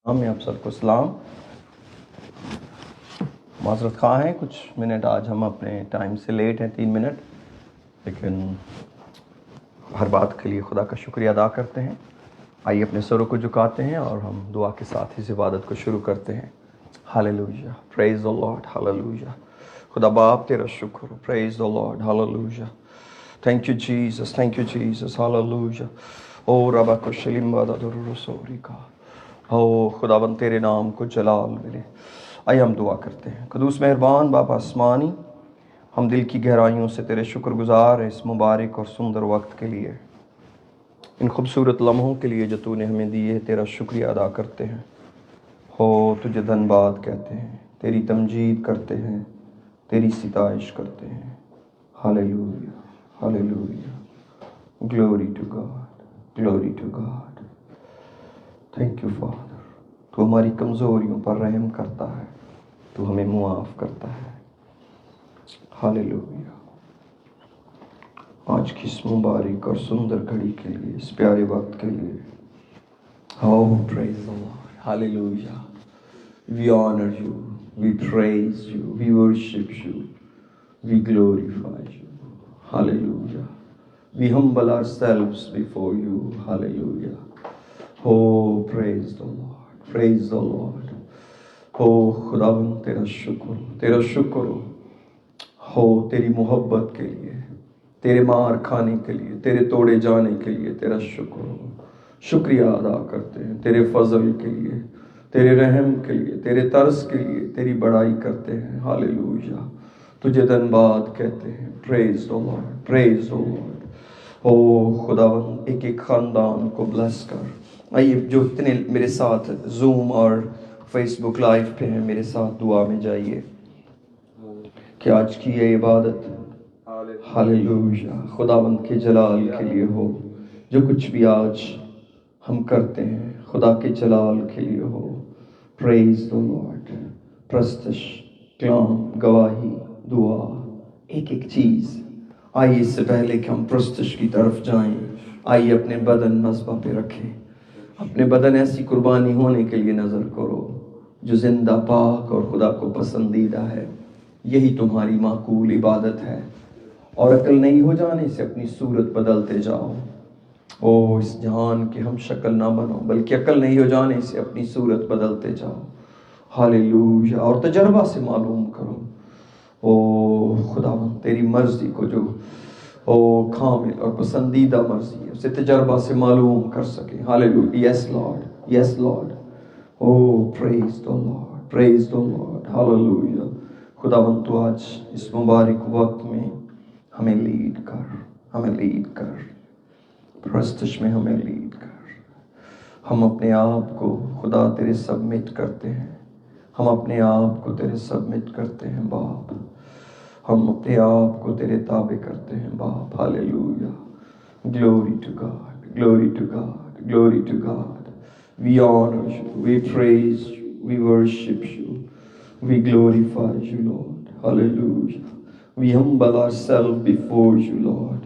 میں آپ سب کو سلام. معذرت خواہ ہیں کچھ منٹ آج ہم اپنے ٹائم سے لیٹ ہیں 3 منٹ، لیکن ہر بات کے لیے خدا کا شکریہ ادا کرتے ہیں. آئیے اپنے سروں کو جھکاتے ہیں اور ہم دعا کے ساتھ اس عبادت کو شروع کرتے ہیں. Hallelujah, praise the Lord, hallelujah. خدا باپ تیرا شکر، praise the Lord, hallelujah. Thank you Jesus, thank you Jesus, hallelujah. او ربا کو شلیم بادا در رسوری کا، او خداوند تیرے نام کو جلال ملے. آئیے ہم دعا کرتے ہیں. قدوس مہربان باپ آسمانی، ہم دل کی گہرائیوں سے تیرے شکر گزار ہیں اس مبارک اور سندر وقت کے لیے، ان خوبصورت لمحوں کے لیے جو تو نے ہمیں دیے. تیرا شکریہ ادا کرتے ہیں. ہو تجھے دھن باد کہتے ہیں، تیری تمجید کرتے ہیں، تیری ستائش کرتے ہیں. Hallelujah, hallelujah. Glory to God, glory to God. Thank you Father. تو ہماری کمزوریوں پر رحم کرتا ہے، تو ہمیں معاف کرتا ہے. ہاللیلویہ. آج کی اس مبارک اور سندر گھڑی کے لیے، اس پیارے وقت کے لیے، praise the Lord. Hallelujah. We honor you, we praise you, we worship you, we glorify you. Hallelujah. We humble ourselves before you. Hallelujah. Oh, praise the Lord, praise the Lord. Oh خداوند تیرا شکر، تیرا شکر ہو تیری محبت کے لیے، تیرے مار کھانے کے لیے، تیرے توڑے جانے کے لیے. تیرا شکر ہو، شکریہ ادا کرتے ہیں تیرے فضل کے لیے، تیرے رحم کے لیے، تیرے طرز کے لیے. تیری بڑائی کرتے ہیں. ہاللیلویہ. تجھے دھن باد کہتے ہیں. پریز the lord, praise the lord. او خداوند ایک ایک خاندان کو بلیس کر. آئیے جو اتنے میرے ساتھ زوم اور فیس بک لائیو پہ ہیں، میرے ساتھ دعا میں جائیے کہ آج کی یہ عبادت ہاللیلویہ خداوند کے جلال کے لیے ہو. جو کچھ بھی آج ہم کرتے ہیں خدا کے جلال کے لیے ہو. پریز دی لارڈ. پرستش، کلام، گواہی، دعا، ایک ایک چیز. آئیے اس سے پہلے کہ ہم پرستش کی طرف جائیں، آئیے اپنے بدن مذبح پہ رکھیں. اپنے بدن ایسی قربانی ہونے کے لیے نظر کرو جو زندہ، پاک اور خدا کو پسندیدہ ہے. یہی تمہاری معقول عبادت ہے. اور عقل نہیں ہو جانے سے اپنی صورت بدلتے جاؤ. او اس جہان کی ہم شکل نہ بنو، بلکہ عقل نہیں ہو جانے سے اپنی صورت بدلتے جاؤ. ہاللیلویہ. اور تجربہ سے معلوم کرو او خداوند تیری مرضی کو، جو او کامل اور پسندیدہ مرضی ہے، اسے تجربہ سے معلوم کر سکیں. ہاللیلویہ. یس lord, yes lord. O praise the lord, praise the Lord. ہاللیلویہ. خداوند تو آج اس مبارک وقت میں ہمیں لیڈ کر، ہمیں لیڈ کر. پرستش میں ہمیں لیڈ کر. ہم اپنے آپ کو خدا تیرے سبمٹ کرتے ہیں. ہم اپنے آپ کو تیرے سبمٹ کرتے ہیں باپ. ہم اپنے آپ کو تیرے تابع کرتے ہیں باپ. Hallelujah. Glory to God, glory to God, glory to God. We honour you, we praise you, we worship you, we glorify you Lord. Hallelujah. We humble ourselves before you Lord.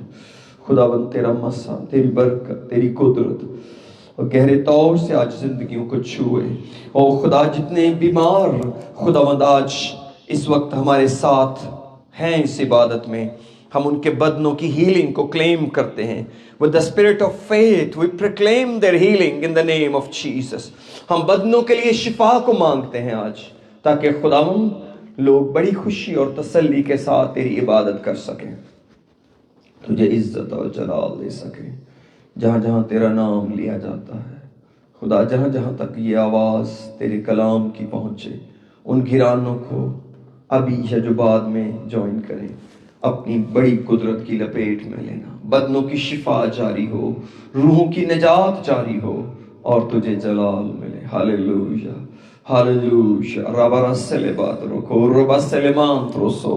خداوند تیرا مسا، تیری برکت، تیری قدرت اور گہرے طور سے آج زندگیوں کو چھوئے. او خدا جتنے بیمار خداوند آج اس وقت ہمارے ساتھ ہیں اس عبادت میں، ہم ان کے بدنوں کی ہیلنگ کو کلیم کرتے ہیں. With the spirit of faith we proclaim their healing in the name of Jesus. ہم بدنوں کے لیے شفا کو مانگتے ہیں آج، تاکہ خداوند لوگ بڑی خوشی اور تسلی کے ساتھ تیری عبادت کر سکیں، تجھے عزت اور جلال دے سکیں. جہاں جہاں تیرا نام لیا جاتا ہے خدا، جہاں جہاں تک یہ آواز تیرے کلام کی پہنچے، ان گھرانوں کو ابھی یا جو بعد میں جوائن کریں اپنی بڑی قدرت کی لپیٹ میں لینا. بدنوں کی شفا جاری ہو، روحوں کی نجات جاری ہو اور تجھے جلال ملے. ہاللیلویہ، ہاللیلویہ. ربا رسل بات رکھو، ربا سلیمان تروسو،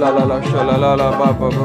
la la la sha la la la ba ba ba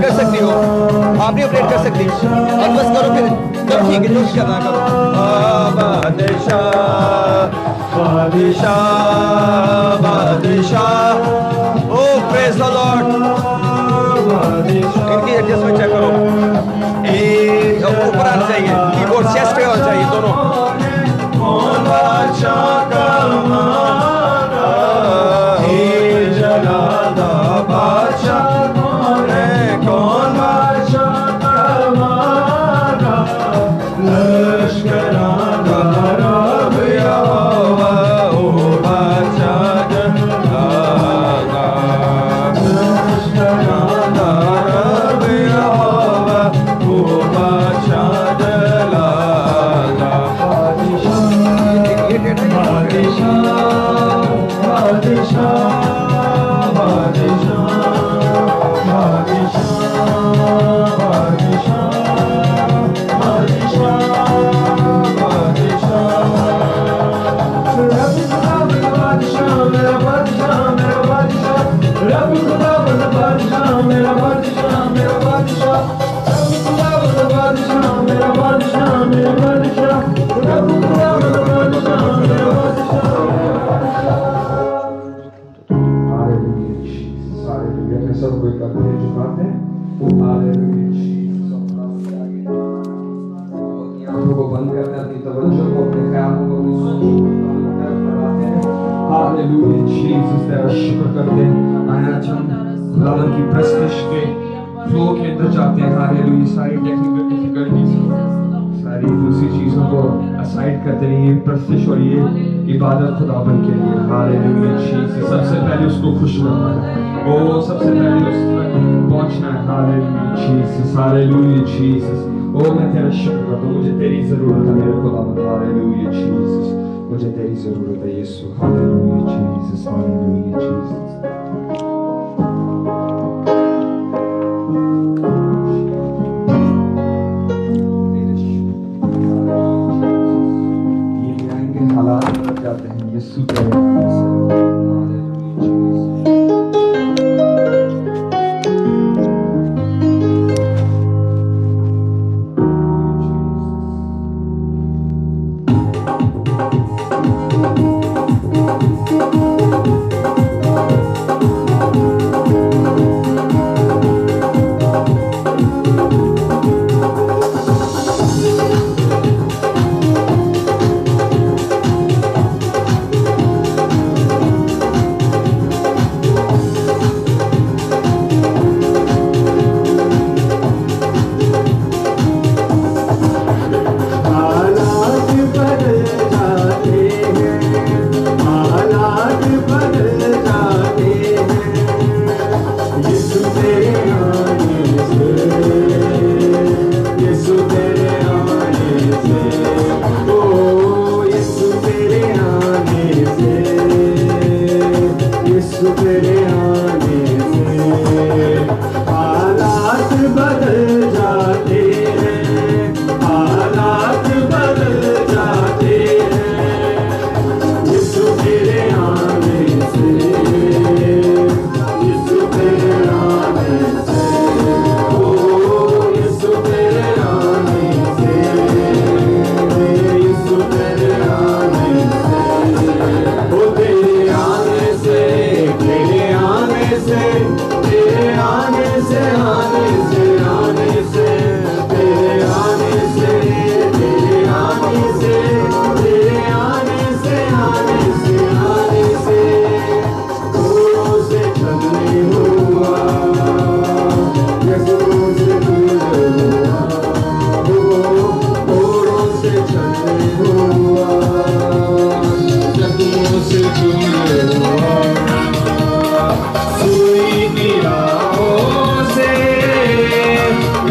کر سکتی ہو آپ نہیں اپڈیٹ کر سکتی اور بس کرو پھر جب ٹھیک ہے جو بھی کرنا کرو بادشاہ بادشاہ او پریز دی لارڈ ان کی ایڈجسٹمنٹ چیک کرو اوپر آنا چاہیے کی بورڈ چیسٹ پہ ہونا چاہیے دونوں بادشاہ کا عبادت خداوند کے لیے ہاللویا جیسس سب سے پہلے اس کو خوش کرنا ہے وہ سب سے پہلے اس تک پہنچنا ہے ہاللویا جیسس ہاللویا جیسس او میں تیرا شکر کرتا ہوں مجھے تیری ضرورت ہے میرے خداوند ہاللویا جیسس مجھے تیری ضرورت ہے یسوع ہاللویا جیسس ہاللویا جیسس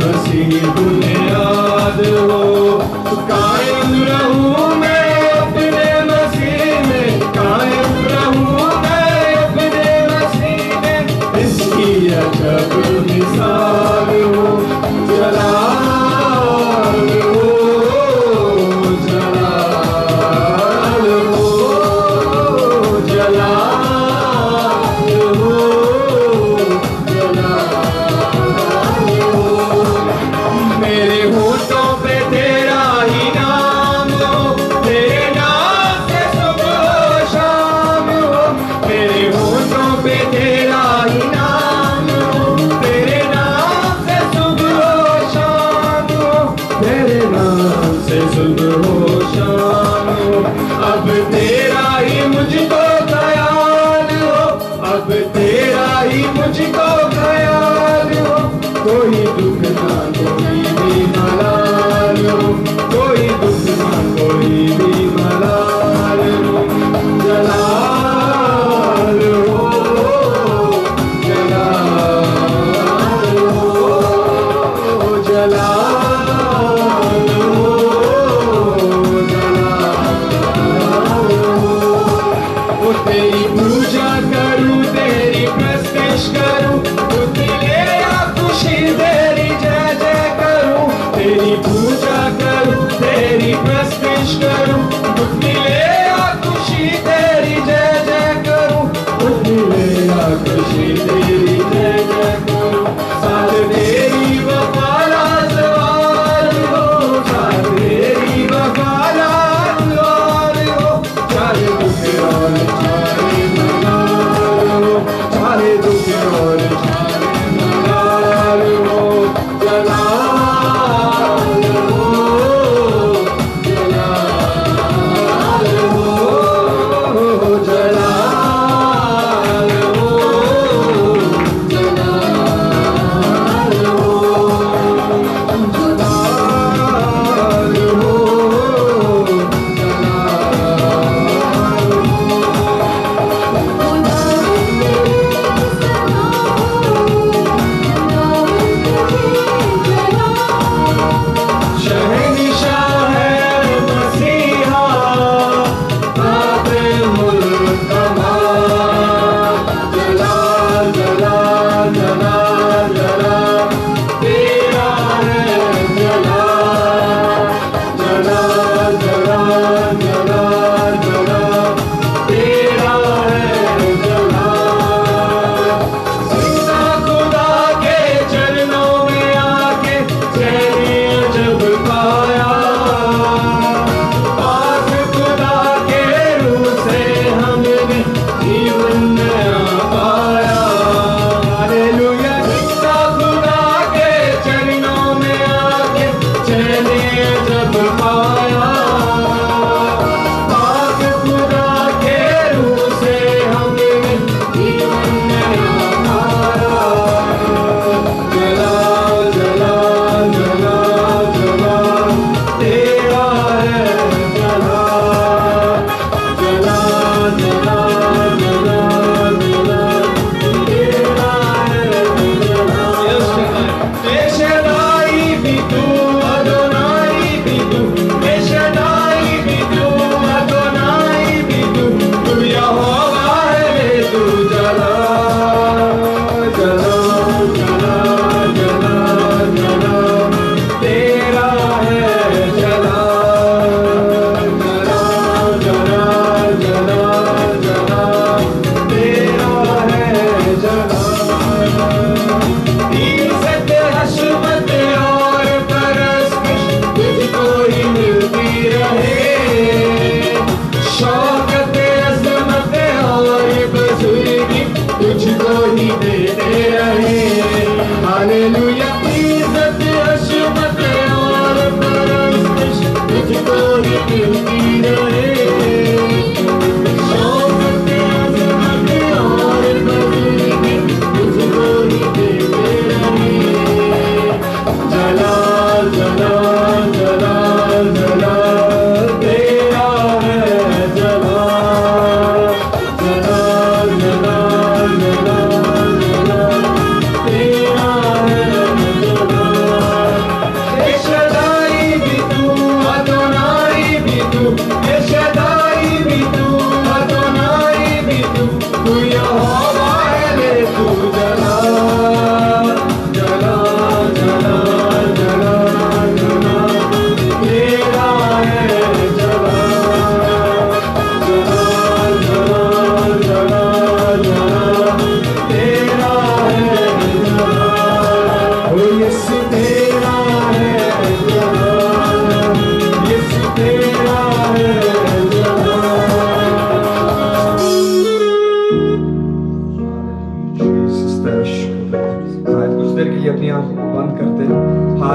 مسیح بنیاد ہو. قائم رہوں میں اپنے مسیح میں, قائم رہوں میں اپنے مسیح میں, اس کی عجب مثال ہو. جلال ہو, جلال ہو, جلال ہو, جلال ہو. میرے ہونٹوں پہ تیرا ہی نام ہو, تیرے نام سے صبح و شام ہو. میرے ہونٹوں پہ تیرا ہی نام ہو, تیرے نام سے صبح و شام ہو, تیرے نام سے صبح و شام ہو. اب تیرا ہی مجھ کو خیال ہو, اب تیرا ہی مجھ کو خیال ہو. کوئی دکھ نہ کوئی بھی ملال ہو, کوئی دکھ نہ کوئی بھی ملال ہو. جلال ہو, جلال ہو, جلال ہو, جلال ہو. وہ تیری پوجا کروں, تیری پرستش کروں, تو دلے یا خوشی تیری جے جے کروں. تیری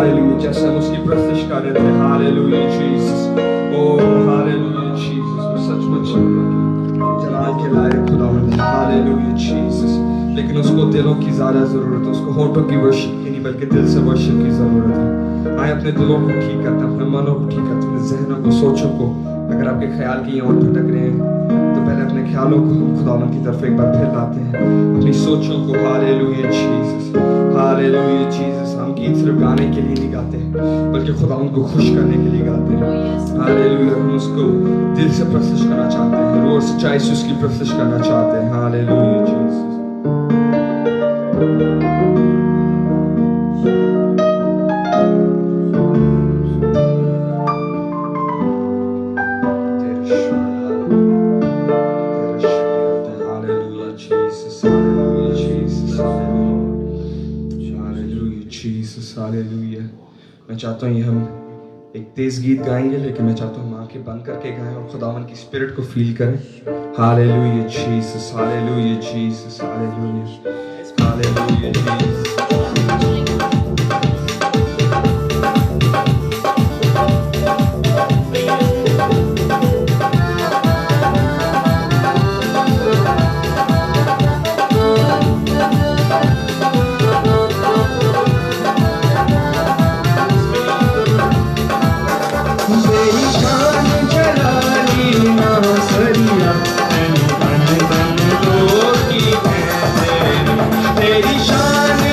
Hallelujah. جیسے ہم اس کی پرستش کر رہے تھے. Hallelujah Jesus. Oh hallelujah Jesus. وہ سچ مچ جلال کے لائق خداوند. Hallelujah Jesus. لیکن اس کو دلوں کی زیادہ ضرورت ہے. اس کو ہونٹوں کی ورشپ کی نہیں بلکہ دل سے ورشپ کی ضرورت ہے. آئے اپنے دلوں کو ٹھیک کرتے ہیں, اپنے منوں کو ٹھیک کرتے ہیں, اپنے ذہنوں کو, سوچوں کو. اگر آپ کے خیال کی اور بھٹک رہے ہیں تو پہلے اپنے خیالوں کو ہم خداوند کی طرف ایک بار پھر لاتے ہیں, اپنی سوچوں کو. ہالےلویا جیسس, ہالےلویا جیسس. ہم گیت صرف گانے کے لیے نہیں گاتے بلکہ خداوند کو خوش کرنے کے لیے گاتے ہیں. ہالےلویا. ہم اس کو دل سے پرستش کرنا چاہتے ہیں, روح اور سچائی سے اس کی پرستش کرنا چاہتے ہیں. ہالےلویا جیسس. میں چاہتا ہوں یہ ہم ایک تیز گیت گائیں گے, لیکن میں چاہتا ہوں آنکھیں بند کر کے گائیں اور خداوند کی اسپرٹ کو فیل کریں. ہالےلویا جیسس, ہالےلویا جیسس, ہالےلویا, ہالےلویا جیسس. تیری شان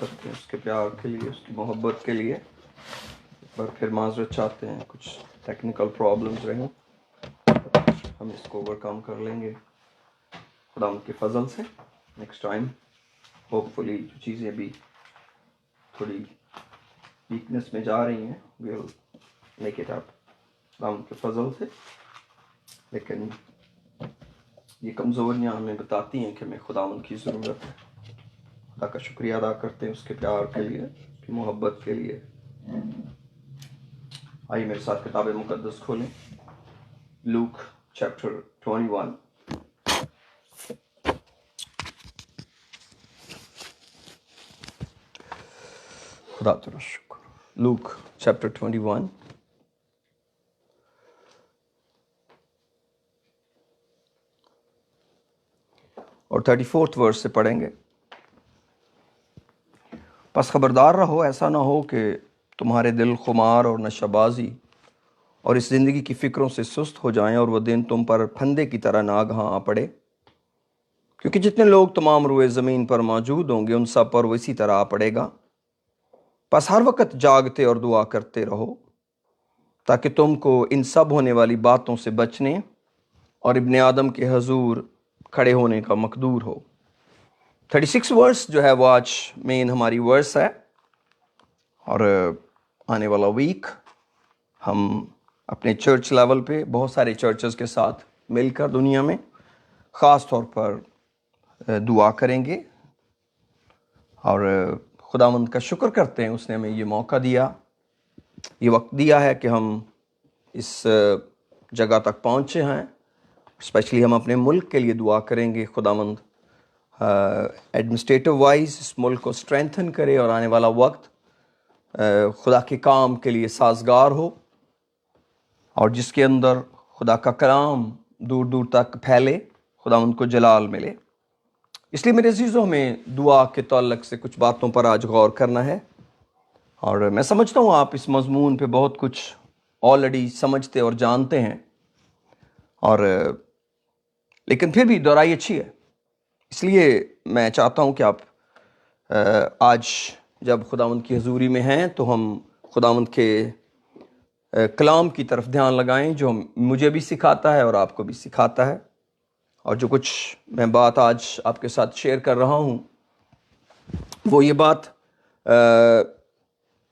کرتے ہیں اس کے پیار کے لیے، اس کی محبت کے لیے. ایک بار پھر معذرت چاہتے ہیں، کچھ ٹیکنیکل پرابلمز رہیں، ہم اس کو اوور کم کر لیں گے خدا ان کے فضل سے. نیکسٹ ٹائم ہوپ فلی جو چیزیں بھی تھوڑی ویکنس میں جا رہی ہیں ویل میک اٹ اپ خدا ان کے فضل سے. لیکن یہ کمزوریاں ہمیں بتاتی ہیں کہ ہمیں خدا ان کی ضرورت ہے. خدا کا شکریہ ادا کرتے ہیں اس کے پیار کے لیے، اس کی محبت کے لیے. آئیے میرے ساتھ کتاب مقدس کھولیں، لوک چیپٹر 21. خدا تیرا شکر. لوک چیپٹر 21 اور 34 ورس سے پڑھیں گے. پس خبردار رہو، ایسا نہ ہو کہ تمہارے دل خمار اور نشہ بازی اور اس زندگی کی فکروں سے سست ہو جائیں، اور وہ دن تم پر پھندے کی طرح ناگہاں آ پڑے. کیونکہ جتنے لوگ تمام روئے زمین پر موجود ہوں گے ان سب پر وہ اسی طرح آ پڑے گا. پس ہر وقت جاگتے اور دعا کرتے رہو تاکہ تم کو ان سب ہونے والی باتوں سے بچنے اور ابن آدم کے حضور کھڑے ہونے کا مقدور ہو. 36 ورس جو ہے وہ آج مین ہماری ورس ہے، اور آنے والا ویک ہم اپنے چرچ لیول پہ بہت سارے چرچز کے ساتھ مل کر دنیا میں خاص طور پر دعا کریں گے. اور خداوند کا شکر کرتے ہیں اس نے ہمیں یہ موقع دیا، یہ وقت دیا ہے کہ ہم اس جگہ تک پہنچے ہیں. اسپیشلی ہم اپنے ملک کے لیے دعا کریں گے خداوند ایڈمنسٹریٹو وائز اس ملک کو اسٹرینتھن کرے اور آنے والا وقت خدا کے کام کے لیے سازگار ہو، اور جس کے اندر خدا کا کلام دور دور تک پھیلے، خداوند کو جلال ملے. اس لیے میرے عزیزوں ہمیں دعا کے تعلق سے کچھ باتوں پر آج غور کرنا ہے. اور میں سمجھتا ہوں آپ اس مضمون پہ بہت کچھ آلریڈی سمجھتے اور جانتے ہیں، اور لیکن پھر بھی دہرائی اچھی ہے. اس لیے میں چاہتا ہوں کہ آپ آج جب خداوند کی حضوری میں ہیں تو ہم خداوند کے کلام کی طرف دھیان لگائیں جو مجھے بھی سکھاتا ہے اور آپ کو بھی سکھاتا ہے. اور جو کچھ میں بات آج آپ کے ساتھ شیئر کر رہا ہوں وہ یہ بات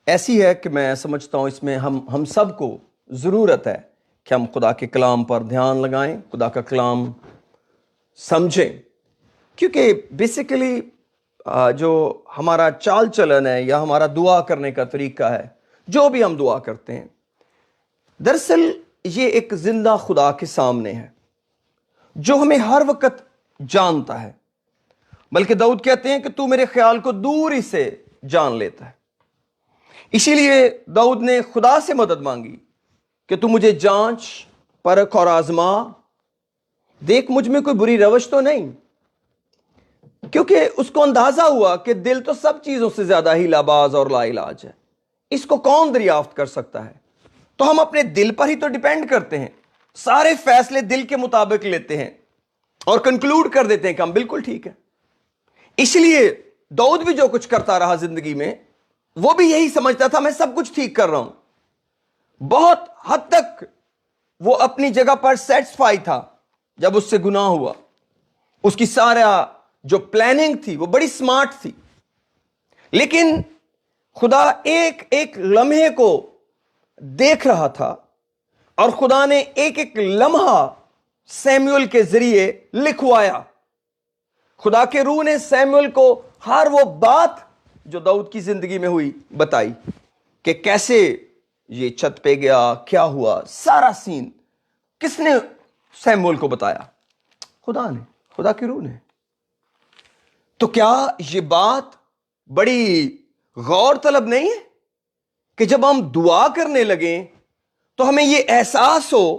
ایسی ہے کہ میں سمجھتا ہوں اس میں ہم سب کو ضرورت ہے کہ ہم خدا کے کلام پر دھیان لگائیں، خدا کا کلام سمجھیں. کیونکہ بیسیکلی جو ہمارا چال چلن ہے یا ہمارا دعا کرنے کا طریقہ ہے، جو بھی ہم دعا کرتے ہیں، دراصل یہ ایک زندہ خدا کے سامنے ہے جو ہمیں ہر وقت جانتا ہے. بلکہ داؤد کہتے ہیں کہ تو میرے خیال کو دور ہی سے جان لیتا ہے. اسی لیے داؤد نے خدا سے مدد مانگی کہ تو مجھے جانچ، پرکھ اور آزما، دیکھ مجھ میں کوئی بری روش تو نہیں. کیونکہ اس کو اندازہ ہوا کہ دل تو سب چیزوں سے زیادہ ہی لاباز اور لا علاج ہے، اس کو کون دریافت کر سکتا ہے. تو ہم اپنے دل پر ہی تو ڈیپینڈ کرتے ہیں، سارے فیصلے دل کے مطابق لیتے ہیں اور کنکلوڈ کر دیتے ہیں کہ ہم بالکل ٹھیک ہیں. اس لیے داؤد بھی جو کچھ کرتا رہا زندگی میں وہ بھی یہی سمجھتا تھا میں سب کچھ ٹھیک کر رہا ہوں. بہت حد تک وہ اپنی جگہ پر سیٹسفائی تھا. جب اس سے گناہ ہوا، اس کی سارا جو پلاننگ تھی وہ بڑی سمارٹ تھی، لیکن خدا ایک ایک لمحے کو دیکھ رہا تھا، اور خدا نے ایک ایک لمحہ سیموئل کے ذریعے لکھوایا. خدا کے روح نے سیموئل کو ہر وہ بات جو داؤد کی زندگی میں ہوئی بتائی، کہ کیسے یہ چھت پہ گیا، کیا ہوا، سارا سین کس نے سیموئل کو بتایا؟ خدا نے، خدا کی روح نے. تو کیا یہ بات بڑی غور طلب نہیں ہے کہ جب ہم دعا کرنے لگیں تو ہمیں یہ احساس ہو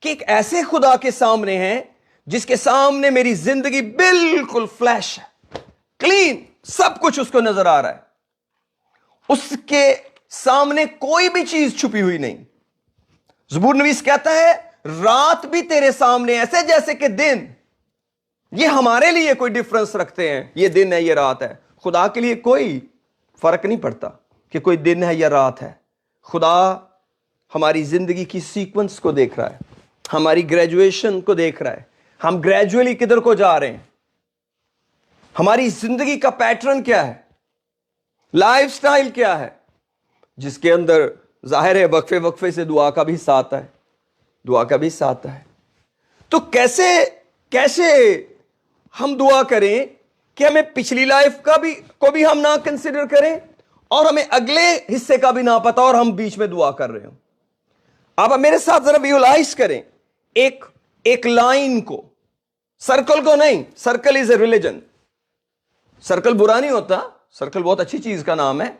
کہ ایک ایسے خدا کے سامنے ہیں جس کے سامنے میری زندگی بالکل فلیش ہے، کلین، سب کچھ اس کو نظر آ رہا ہے، اس کے سامنے کوئی بھی چیز چھپی ہوئی نہیں. زبور نویس کہتا ہے رات بھی تیرے سامنے ایسے جیسے کہ دن. یہ ہمارے لیے کوئی ڈفرنس رکھتے ہیں، یہ دن ہے یہ رات ہے، خدا کے لیے کوئی فرق نہیں پڑتا کہ کوئی دن ہے یا رات ہے. خدا ہماری زندگی کی سیکوینس کو دیکھ رہا ہے, ہماری گریجویشن کو دیکھ رہا ہے, ہم گریجولی کدھر کو جا رہے ہیں, ہماری زندگی کا پیٹرن کیا ہے, لائف سٹائل کیا ہے, جس کے اندر ظاہر ہے وقفے وقفے سے دعا کا بھی حصہ آتا ہے, دعا کا بھی حصہ آتا ہے. تو کیسے ہم دعا کریں کہ ہمیں پچھلی لائف کو بھی ہم نہ کنسیڈر کریں اور ہمیں اگلے حصے کا بھی نہ پتا اور ہم بیچ میں دعا کر رہے ہوں. آپ میرے ساتھ ذرا ویژوائز کریں ایک لائن کو, سرکل کو نہیں. Circle is a religion. Circle برا نہیں ہوتا, سرکل بہت اچھی چیز کا نام ہے,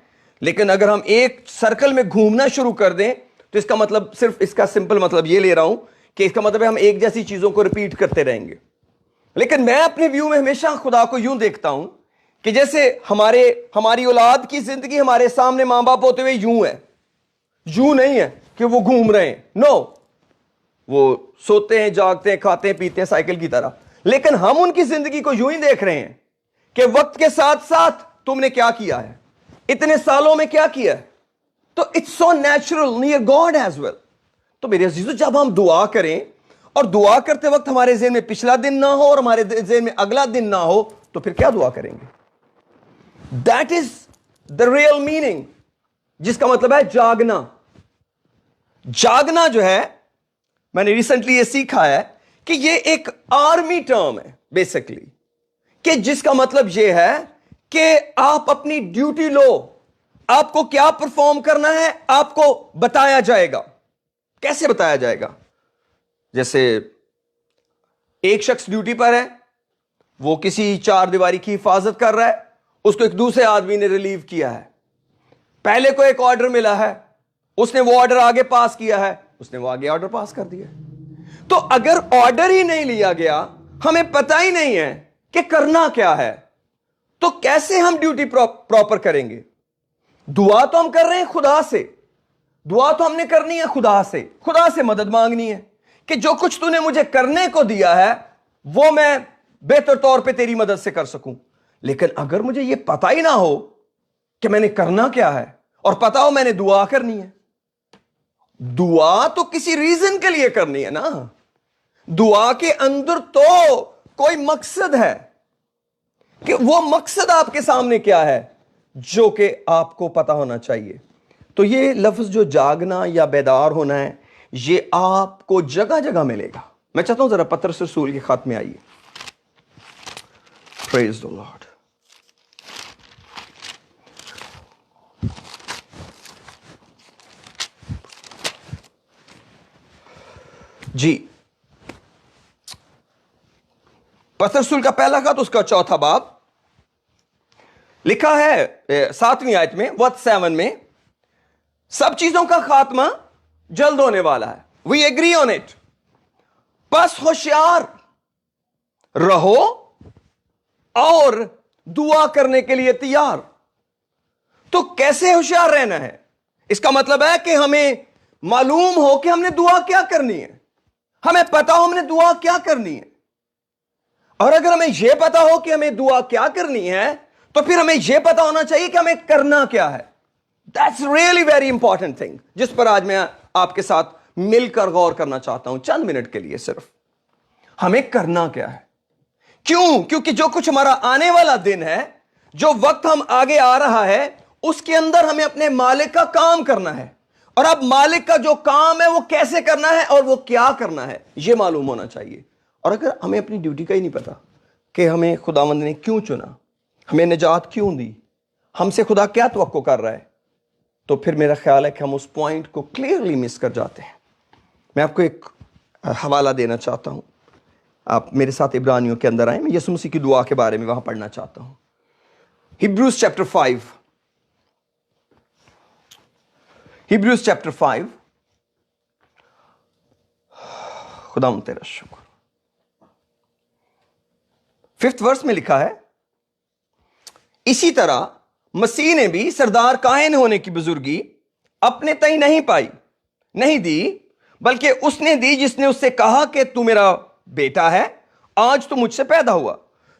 لیکن اگر ہم ایک سرکل میں گھومنا شروع کر دیں تو اس کا مطلب, صرف اس کا سمپل مطلب یہ لے رہا ہوں کہ اس کا مطلب ہے ہم ایک جیسی چیزوں کو ریپیٹ کرتے رہیں گے. لیکن میں اپنے ویو میں ہمیشہ خدا کو یوں دیکھتا ہوں کہ جیسے ہماری اولاد کی زندگی ہمارے سامنے ماں باپ ہوتے ہوئے یوں ہے, یوں نہیں ہے کہ وہ گھوم رہے ہیں. نو, وہ سوتے ہیں, جاگتے ہیں, کھاتے ہیں, پیتے ہیں سائیکل کی طرح. لیکن ہم ان کی زندگی کو یوں ہی دیکھ رہے ہیں کہ وقت کے ساتھ ساتھ تم نے کیا کیا ہے, اتنے سالوں میں کیا کیا ہے. تو it's so natural near God as well. تو میرے عزیزو, جب ہم دعا کریں اور دعا کرتے وقت ہمارے ذہن میں پچھلا دن نہ ہو اور ہمارے ذہن میں اگلا دن نہ ہو, تو پھر کیا دعا کریں گے؟ That is the real meaning, جس کا مطلب ہے جاگنا. جاگنا جو ہے, میں نے ریسنٹلی یہ سیکھا ہے کہ یہ ایک آرمی ٹرم ہے بیسکلی, کہ جس کا مطلب یہ ہے کہ آپ اپنی ڈیوٹی لو, آپ کو کیا پرفارم کرنا ہے آپ کو بتایا جائے گا. کیسے بتایا جائے گا؟ جیسے ایک شخص ڈیوٹی پر ہے, وہ کسی چار دیواری کی حفاظت کر رہا ہے, اس کو ایک دوسرے آدمی نے ریلیو کیا ہے. پہلے کو ایک آرڈر ملا ہے, اس نے وہ آرڈر آگے پاس کیا ہے, اس نے وہ آگے آرڈر پاس کر دیا. تو اگر آرڈر ہی نہیں لیا گیا, ہمیں پتہ ہی نہیں ہے کہ کرنا کیا ہے, تو کیسے ہم ڈیوٹی پراپر کریں گے؟ دعا تو ہم کر رہے ہیں خدا سے, دعا تو ہم نے کرنی ہے خدا سے مدد مانگنی ہے کہ جو کچھ تو نے مجھے کرنے کو دیا ہے وہ میں بہتر طور پہ تیری مدد سے کر سکوں. لیکن اگر مجھے یہ پتہ ہی نہ ہو کہ میں نے کرنا کیا ہے اور پتا ہو میں نے دعا کرنی ہے, دعا تو کسی ریزن کے لیے کرنی ہے نا. دعا کے اندر تو کوئی مقصد ہے, کہ وہ مقصد آپ کے سامنے کیا ہے جو کہ آپ کو پتا ہونا چاہیے. تو یہ لفظ جو جاگنا یا بیدار ہونا ہے, یہ آپ کو جگہ جگہ ملے گا. میں چاہتا ہوں ذرا پطرس رسول کے خط میں آئیے. پریز دی لارڈ. جی, پطرس رسول کا پہلا خط, اس کا 4 باب, لکھا ہے 7ویں آیت میں, ورس 7 میں, سب چیزوں کا خاتمہ جلد ہونے والا ہے. We agree on it. بس ہوشیار رہو اور دعا کرنے کے لیے تیار. تو کیسے ہوشیار رہنا ہے؟ اس کا مطلب ہے کہ ہمیں معلوم ہو کہ ہم نے دعا کیا کرنی ہے, ہمیں پتا ہو ہم نے دعا کیا کرنی ہے. اور اگر ہمیں یہ پتا ہو کہ ہمیں دعا کیا کرنی ہے, تو پھر ہمیں یہ پتا ہونا چاہیے کہ ہمیں کرنا کیا ہے. That's really very important thing, جس پر آج میں آپ کے ساتھ مل کر غور کرنا چاہتا ہوں چند منٹ کے لیے. صرف ہمیں کرنا کیا ہے. کیوں؟ کیونکہ جو کچھ ہمارا آنے والا دن ہے, جو وقت ہم آگے آ رہا ہے, اس کے اندر ہمیں اپنے مالک کا کام کرنا ہے. اور اب مالک کا جو کام ہے وہ کیسے کرنا ہے اور وہ کیا کرنا ہے, یہ معلوم ہونا چاہیے. اور اگر ہمیں اپنی ڈیوٹی کا ہی نہیں پتا کہ ہمیں خداوند نے کیوں چنا, ہمیں نجات کیوں دی, ہم سے خدا کیا توقع کر رہا ہے, تو پھر میرا خیال ہے کہ ہم اس پوائنٹ کو کلیئرلی مس کر جاتے ہیں. میں آپ کو ایک حوالہ دینا چاہتا ہوں, آپ میرے ساتھ عبرانیوں کے اندر آئیں. میں یسوع مسیح کی دعا کے بارے میں وہاں پڑھنا چاہتا ہوں. ہیبریوز چیپٹر 5, ہیبریوز چیپٹر 5. خدا تیرا شکر. 5th ورس میں لکھا ہے, اسی طرح مسیح نے بھی سردار کاہن ہونے کی بزرگی اپنے تئیں نہیں دی, بلکہ اس نے دی جس نے اس سے کہا کہ تو میرا بیٹا ہے, آج تو مجھ سے پیدا ہوا.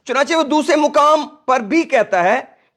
چنانچہ وہ دوسرے مقام پر بھی کہتا ہے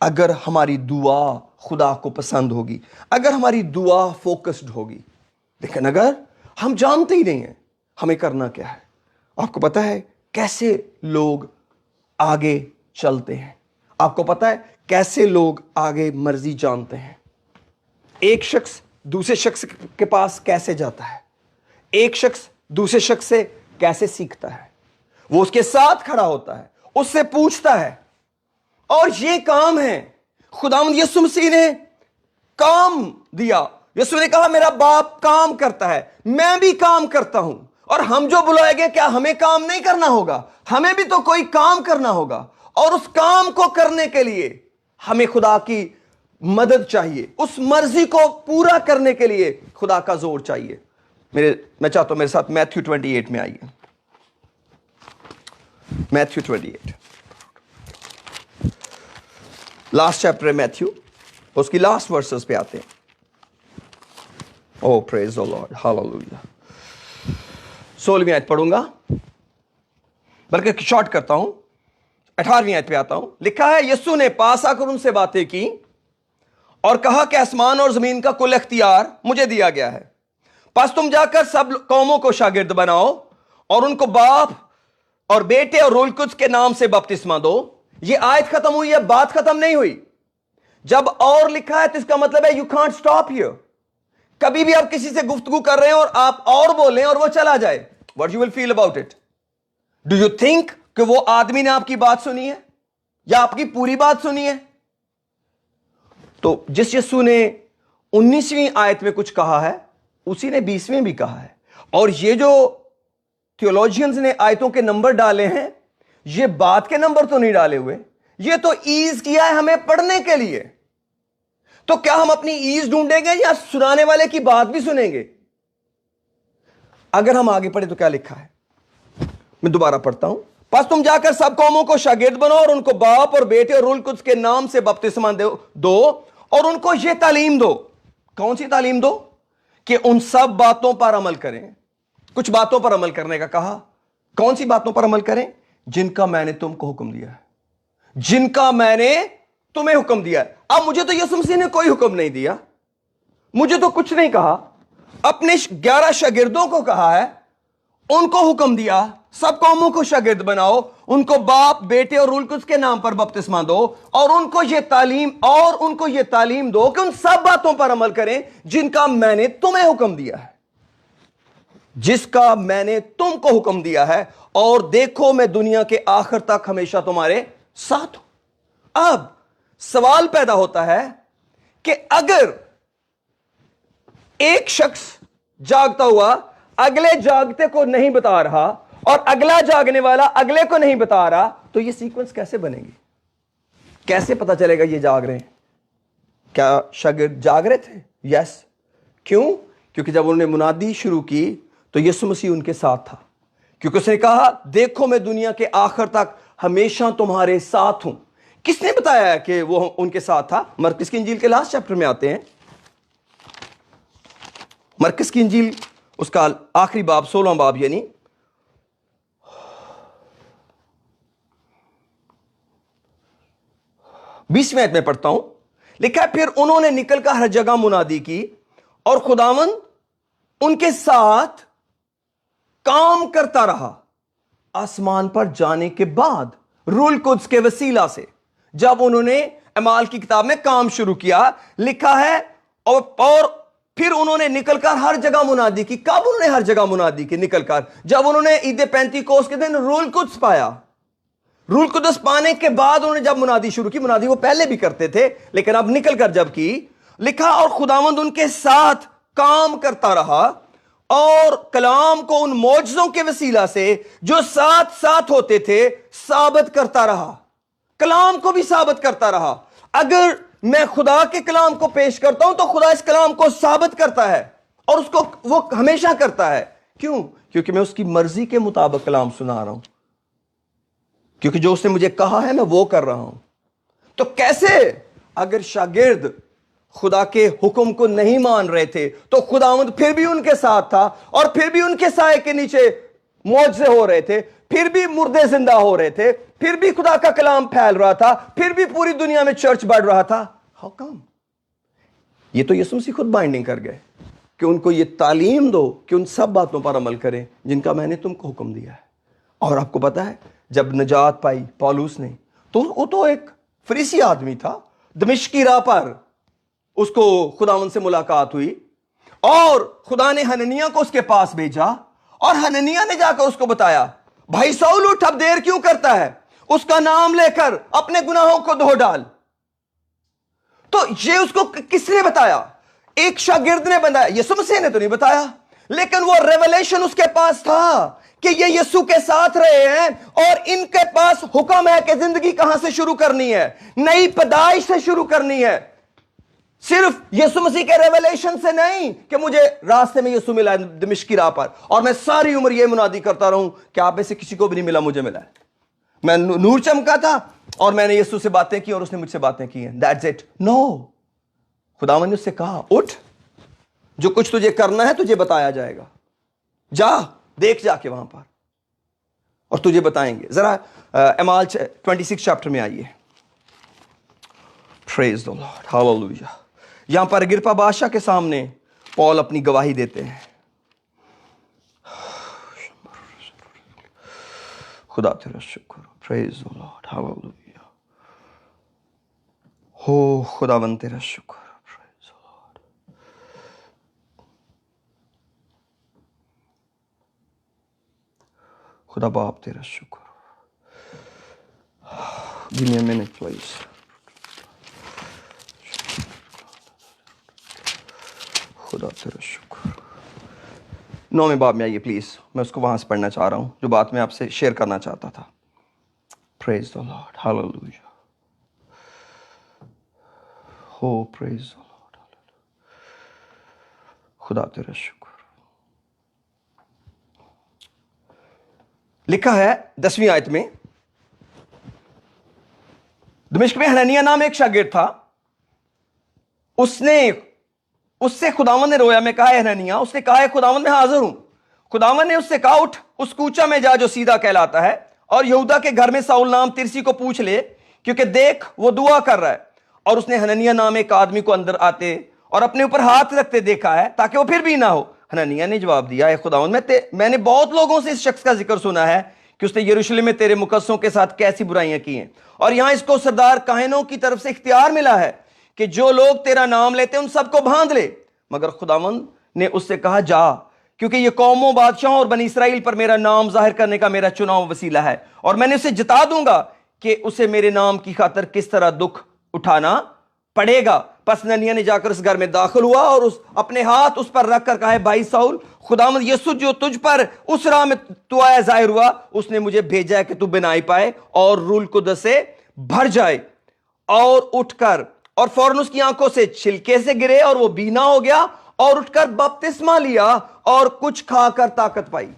اگر ہماری دعا خدا کو پسند ہوگی, اگر ہماری دعا فوکسڈ ہوگی. لیکن اگر ہم جانتے ہی نہیں ہیں ہمیں کرنا کیا ہے. آپ کو پتا ہے کیسے لوگ آگے چلتے ہیں, آپ کو پتا ہے کیسے لوگ آگے مرضی جانتے ہیں. ایک شخص دوسرے شخص کے پاس کیسے جاتا ہے, ایک شخص دوسرے شخص سے کیسے سیکھتا ہے. وہ اس کے ساتھ کھڑا ہوتا ہے, اس سے پوچھتا ہے. اور یہ کام ہے خداوند یسوع مسیح نے کام دیا. یسوع نے کہا میرا باپ کام کرتا ہے, میں بھی کام کرتا ہوں. اور ہم جو بلائے گے کیا ہمیں کام نہیں کرنا ہوگا؟ ہمیں بھی تو کوئی کام کرنا ہوگا. اور اس کام کو کرنے کے لیے ہمیں خدا کی مدد چاہیے, اس مرضی کو پورا کرنے کے لیے خدا کا زور چاہیے. میں چاہتا ہوں میرے ساتھ میتھیو 28 میں آئیے. میتھیو 28 لاسٹ چیپٹر ہے میتھیو, اس کی لاسٹ ورسز پہ آتے ہیں. او پریز دی لارڈ, ہاللویا. 16ویں آیت پڑھوں گا, بلکہ شارٹ کرتا ہوں, 18ویں آیت پہ آتا ہوں. لکھا ہے یسوع نے پاس آ کر ان سے باتیں کی اور کہا کہ آسمان اور زمین کا کل اختیار مجھے دیا گیا ہے. پس تم جا کر سب قوموں کو شاگرد بناؤ اور ان کو باپ اور بیٹے اور روح القدس کے نام سے بپتسمہ دو. یہ آیت ختم ہوئی ہے, بات ختم نہیں ہوئی. جب اور لکھا ہے تو اس کا مطلب ہے یو کانٹ اسٹاپ ہیئر. کبھی بھی آپ کسی سے گفتگو کر رہے ہیں اور آپ اور بولیں اور وہ چلا جائے, what you will feel about it? Do you think کہ وہ آدمی نے آپ کی بات سنی ہے یا آپ کی پوری بات سنی ہے؟ تو جس یسوع نے 19ویں آیت میں کچھ کہا ہے اسی نے 20ویں بھی کہا ہے. اور یہ جو تھیولوجینز نے آیتوں کے نمبر ڈالے ہیں, یہ بات کے نمبر تو نہیں ڈالے ہوئے, یہ تو ایز کیا ہے ہمیں پڑھنے کے لیے. تو کیا ہم اپنی ایز ڈھونڈیں گے یا سنانے والے کی بات بھی سنیں گے؟ اگر ہم آگے پڑھیں تو کیا لکھا ہے, میں دوبارہ پڑھتا ہوں. پس تم جا کر سب قوموں کو شاگرد بناؤ اور ان کو باپ اور بیٹے اور روح القدس کے نام سے بپتسمہ دو اور ان کو یہ تعلیم دو. کون سی تعلیم دو؟ کہ ان سب باتوں پر عمل کریں. کچھ باتوں پر عمل کرنے کا کہا. کون سی باتوں پر عمل کریں؟ جن کا میں نے تم کو حکم دیا ہے, جن کا میں نے تمہیں حکم دیا ہے. اب مجھے تو یسوع مسیح نے کوئی حکم نہیں دیا, مجھے تو کچھ نہیں کہا. اپنے 11 شاگردوں کو کہا ہے, ان کو حکم دیا سب قوموں کو شاگرد بناؤ, ان کو باپ بیٹے اور روح القدس کے نام پر بپتسمہ دو اور ان کو یہ تعلیم دو کہ ان سب باتوں پر عمل کریں جن کا میں نے تمہیں حکم دیا ہے, جس کا میں نے تم کو حکم دیا ہے. اور دیکھو میں دنیا کے آخر تک ہمیشہ تمہارے ساتھ ہوں. اب سوال پیدا ہوتا ہے کہ اگر ایک شخص جاگتا ہوا اگلے جاگتے کو نہیں بتا رہا اور اگلا جاگنے والا اگلے کو نہیں بتا رہا, تو یہ سیکوینس کیسے بنے گی؟ کیسے پتا چلے گا یہ جاگ رہے ہیں؟ کیا شاگرد جاگ رہے تھے؟ یس. کیوں؟ کیونکہ جب انہوں نے منادی شروع کی تو یسوع مسیح ان کے ساتھ تھا, کیونکہ اس نے کہا دیکھو میں دنیا کے آخر تک ہمیشہ تمہارے ساتھ ہوں. کس نے بتایا ہے کہ وہ ان کے ساتھ تھا؟ مرکز کی انجیل کے لاسٹ چیپٹر میں آتے ہیں. مرکز کی انجیل اس کا آخری باب 16واں باب, یعنی 20ویں آیت میں پڑھتا ہوں. لکھا ہے پھر انہوں نے نکل کر ہر جگہ منادی کی اور خداوند ان کے ساتھ کام کرتا رہا. آسمان پر جانے کے بعد روح القدس کے وسیلہ سے جب انہوں نے اعمال کی کتاب میں کام شروع کیا, لکھا ہے اور پھر انہوں نے نکل کر ہر جگہ منادی کی. کب انہوں نے ہر جگہ منادی کی؟ نکل کر جب انہوں نے عید پینتیکوست کے دن روح القدس پایا. روح القدس پانے کے بعد انہوں نے جب منادی شروع کی, منادی وہ پہلے بھی کرتے تھے لیکن اب نکل کر جب کی, لکھا اور خداوند ان کے ساتھ کام کرتا رہا اور کلام کو ان معجزوں کے وسیلہ سے جو ساتھ ساتھ ہوتے تھے ثابت کرتا رہا. کلام کو بھی ثابت کرتا رہا. اگر میں خدا کے کلام کو پیش کرتا ہوں تو خدا اس کلام کو ثابت کرتا ہے اور اس کو وہ ہمیشہ کرتا ہے. کیوں؟ کیونکہ میں اس کی مرضی کے مطابق کلام سنا رہا ہوں, کیونکہ جو اس نے مجھے کہا ہے میں وہ کر رہا ہوں. تو کیسے اگر شاگرد خدا کے حکم کو نہیں مان رہے تھے تو خداوند پھر بھی ان کے ساتھ تھا اور پھر بھی ان کے سائے کے نیچے معجزے ہو رہے تھے, پھر بھی مردے زندہ ہو رہے تھے, پھر بھی خدا کا کلام پھیل رہا تھا, پھر بھی پوری دنیا میں چرچ بڑھ رہا تھا. How come? یہ تو یسوع مسیح خود بائنڈنگ کر گئے کہ ان کو یہ تعلیم دو کہ ان سب باتوں پر عمل کریں جن کا میں نے تم کو حکم دیا ہے. اور آپ کو پتا ہے جب نجات پائی پولس نے, تو وہ تو ایک فریسی آدمی تھا, دمشق کی راہ پر اس کو خداوند سے ملاقات ہوئی اور خدا نے حننیہ کو اس کے پاس بھیجا, اور حننیہ نے جا کر اس کو بتایا, بھائی سول اٹھ, اب دیر کیوں کرتا ہے, اس کا نام لے کر اپنے گناہوں کو دھو ڈال. تو یہ اس کو کس نے بتایا؟ ایک شاگرد نے بتایا, یسوع مسیح نے تو نہیں بتایا, لیکن وہ ریولیشن اس کے پاس تھا کہ یہ یسوع کے ساتھ رہے ہیں اور ان کے پاس حکم ہے کہ زندگی کہاں سے شروع کرنی ہے, نئی پیدائش سے شروع کرنی ہے. صرف یسوع مسیح کے ریولیشن سے نہیں کہ مجھے راستے میں یسوع ملا دمشق کی راہ پر اور میں ساری عمر یہ منادی کرتا رہوں کہ آپ میں سے کسی کو بھی نہیں ملا, مجھے ملا ہے, میں نور چمکا تھا اور میں نے یسوع سے باتیں کی اور اس نے مجھ سے باتیں کی ہیں, دیٹس اٹ. نو, خداوند نے اس سے کہا, اٹھ, جو کچھ تجھے کرنا ہے تجھے بتایا جائے گا, جا دیکھ جا کے وہاں پر اور تجھے بتائیں گے. ذرا اعمال 26 چیپٹر میں آئیے. پریز دی لارڈ, ہاللویہ. یہاں پر اگرپا بادشاہ کے سامنے پول اپنی گواہی دیتے ہیں. خدا تیرا شکر, پریز دی لارڈ, ہاللویہ. ہو خداوند تیرا شکر, پریز دی لارڈ. خدا باپ تیرا شکر. Give me a minute, please. خدا تیرا شکر. 9ویں باب میں آئیے پلیز, میں اس کو وہاں سے پڑھنا چاہ رہا ہوں جو بات میں آپ سے شیئر کرنا چاہتا تھا. پریز the lord, hallelujah. Who praise the lord, خدا تیرا شکر. لکھا ہے 10ویں آیت میں, دمشق میں حنانیہ نام ایک شاگرد تھا, اس سے خداوند نے رویا میں کہا ہے حنانیہ, اس نے کہا ہے خداوند میں حاضر ہوں. خداوند نے اس سے کہا, اٹھ, اس کوچہ میں جا جو سیدھا کہلاتا ہے اور یہودا کے گھر میں ساؤل نام ترسی کو پوچھ لے, کیونکہ دیکھ وہ دعا کر رہا ہے. اور اس نے حنانیہ نام ایک آدمی کو اندر آتے اور اپنے اوپر ہاتھ رکھتے دیکھا ہے تاکہ وہ پھر بھی نہ ہو. حنانیہ نے جواب دیا, اے خداوند, میں نے بہت لوگوں سے اس شخص کا ذکر سنا ہے کہ اس نے یروشلم میں تیرے مقدسوں کے ساتھ کیسی برائیاں کی ہیں, اور یہاں اس کو سردار کاہنوں کی طرف سے اختیار ملا ہے کہ جو لوگ تیرا نام لیتے ہیں ان سب کو باندھ لے. مگر خداوند نے اس سے کہا, جا, کیونکہ یہ قوموں, بادشاہوں اور بنی اسرائیل پر میرا نام ظاہر کرنے کا میرا چناؤ وسیلہ ہے, اور میں نے اسے جتا دوں گا کہ اسے میرے نام کی خاطر کس طرح دکھ اٹھانا پڑے گا. پس حنانیہ نے جا کر اس گھر میں داخل ہوا اور اپنے ہاتھ اس پر رکھ کر کہا, بھائی ساؤل, خداوند یسوع جو تجھ پر اس راہ میں تو آیا ظاہر ہوا, اس نے مجھے بھیجا ہے کہ تو بینائی پائے اور روح القدس سے بھر جائے. اور اٹھ کر, اور فوراً اس کی آنکھوں سے چھلکے سے گرے اور وہ بینا ہو گیا اور اٹھ کر بپتسمہ لیا اور کچھ کھا کر طاقت پائی.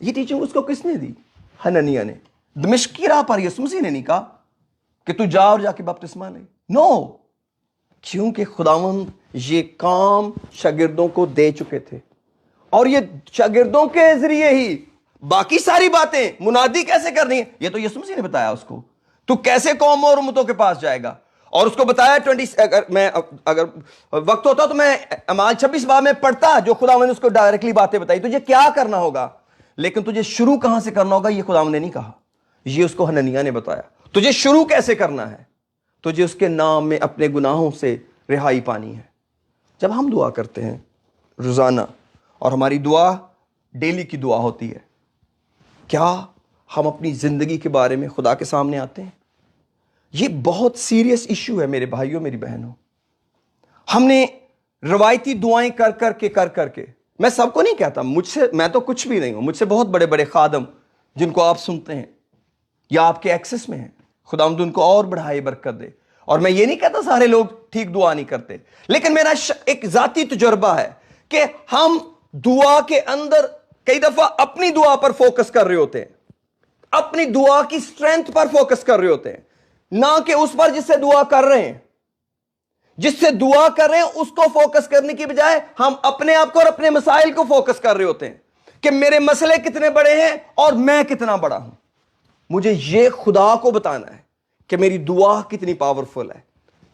یہ ٹیچنگ اس کو کس نے دی؟ حنانیہ نے. دمشق کی راہ پر یسوع مسیح نے نہیں کہا کہ تو جا اور جا کے بپتسمہ لے. نو, کیونکہ خداوند یہ کام شاگردوں کو دے چکے تھے, اور یہ شاگردوں کے ذریعے ہی باقی ساری باتیں, منادی کیسے کرنی ہے, یہ تو یسوع مسیح نے بتایا اس کو. تو کیسے قوموں اور امتوں کے پاس جائے گا, اور اس کو بتایا 20. اگر وقت ہوتا تو میں اعمال 26 باب میں پڑھتا جو خداوند نے اس کو ڈائریکٹلی باتیں بتائی, تجھے کیا کرنا ہوگا, لیکن تجھے شروع کہاں سے کرنا ہوگا یہ خداوند نے نہیں کہا, یہ اس کو حنانیہ نے بتایا. تجھے شروع کیسے کرنا ہے, تجھے اس کے نام میں اپنے گناہوں سے رہائی پانی ہے. جب ہم دعا کرتے ہیں روزانہ, اور ہماری دعا ڈیلی کی دعا ہوتی ہے, کیا ہم اپنی زندگی کے بارے میں خدا کے سامنے آتے ہیں؟ یہ بہت سیریس ایشو ہے میرے بھائیوں, میری بہنوں. ہم نے روایتی دعائیں کر کے, میں سب کو نہیں کہتا, مجھ سے, میں تو کچھ بھی نہیں ہوں, مجھ سے بہت بڑے بڑے خادم جن کو آپ سنتے ہیں یا آپ کے ایکسس میں ہیں, خداوند ان کو اور بڑھائے, برکت دے. اور میں یہ نہیں کہتا سارے لوگ ٹھیک دعا نہیں کرتے, لیکن میرا ایک ذاتی تجربہ ہے کہ ہم دعا کے اندر کئی دفعہ اپنی دعا پر فوکس کر رہے ہوتے ہیں, اپنی دعا کی سٹرینتھ پر فوکس کر رہے ہوتے ہیں, نہ کہ اس پر جس سے دعا کر رہے ہیں. جس سے دعا کر رہے ہیں اس کو فوکس کرنے کی بجائے ہم اپنے آپ کو اور اپنے مسائل کو فوکس کر رہے ہوتے ہیں. کہ میرے مسئلے کتنے بڑے ہیں اور میں کتنا بڑا ہوں. مجھے یہ خدا کو بتانا ہے کہ میری دعا کتنی پاورفل ہے.